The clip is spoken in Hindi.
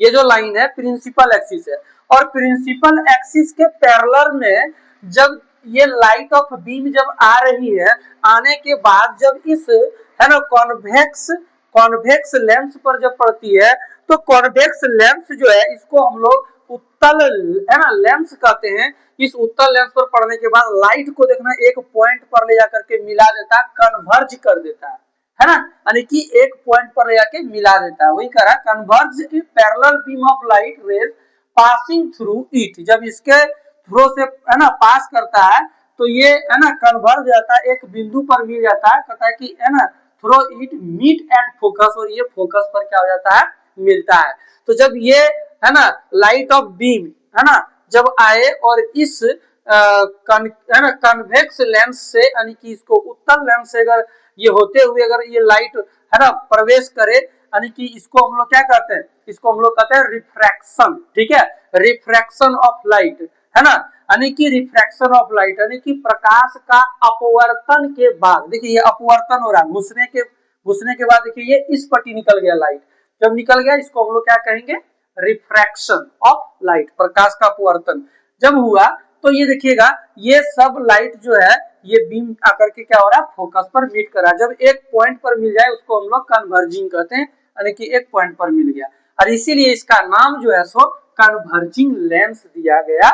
ये जो लाइन है प्रिंसिपल एक्सिस है, और प्रिंसिपल एक्सिस के पैरेलल में जब ये लाइट ऑफ बीम जब आ रही है, आने के बाद जब इस है ना कॉन्वेक्स लेंस पर जब पड़ती है, तो कॉन्वेक्स लेंस जो है इसको हम लोग उत्तल है ना लेंस कहते हैं। इस उत्तल लेंस पर पड़ने के बाद लाइट को देखना एक पॉइंट पर ले जाकर के मिला देता है, कन्वर्ज कर देता है ना, यानी कि एक पॉइंट पर ले जाके मिला देता है, वही कह रहा है converge parallel beam of light rays passing through it. जब इसके थ्रू से है ना पास करता है तो ये है ना कन्वर्ज जाता है, एक बिंदु पर मिल जाता है, कहता है कि है ना through it meet at focus, और ये फोकस पर क्या हो जाता है, मिलता है। तो जब ये है ना लाइट ऑफ बीम है ना जब आए और इस है ना कन्वेक्स लेंस से यानी कि इसको उत्तल लेंस से अगर ये होते हुए अगर ये लाइट है ना प्रवेश करे, यानी कि इसको हम लोग क्या कहते हैं, इसको हम लोग कहते हैं रिफ्रैक्शन। ठीक है, रिफ्रैक्शन ऑफ लाइट है ना, यानी कि रिफ्रैक्शन ऑफ लाइट यानी कि प्रकाश का अपवर्तन के बाद, देखिए ये अपवर्तन हो रहा है, घुसने के बाद देखिए ये इस पट्टी निकल गया लाइट, जब निकल गया इसको हम लोग क्या कहेंगे, रिफ्रैक्शन ऑफ लाइट, प्रकाश का अपवर्तन जब हुआ तो ये देखिएगा ये सब लाइट जो है ये बीम आकर के क्या हो रहा है, फोकस पर मीट कर रहा है। जब एक पॉइंट पर मिल जाए उसको हम लोग कन्वर्जिंग कहते हैं, यानी कि एक पॉइंट पर मिल गया, और इसीलिए इसका नाम जो है सो कन्वर्जिंग लेंस दिया गया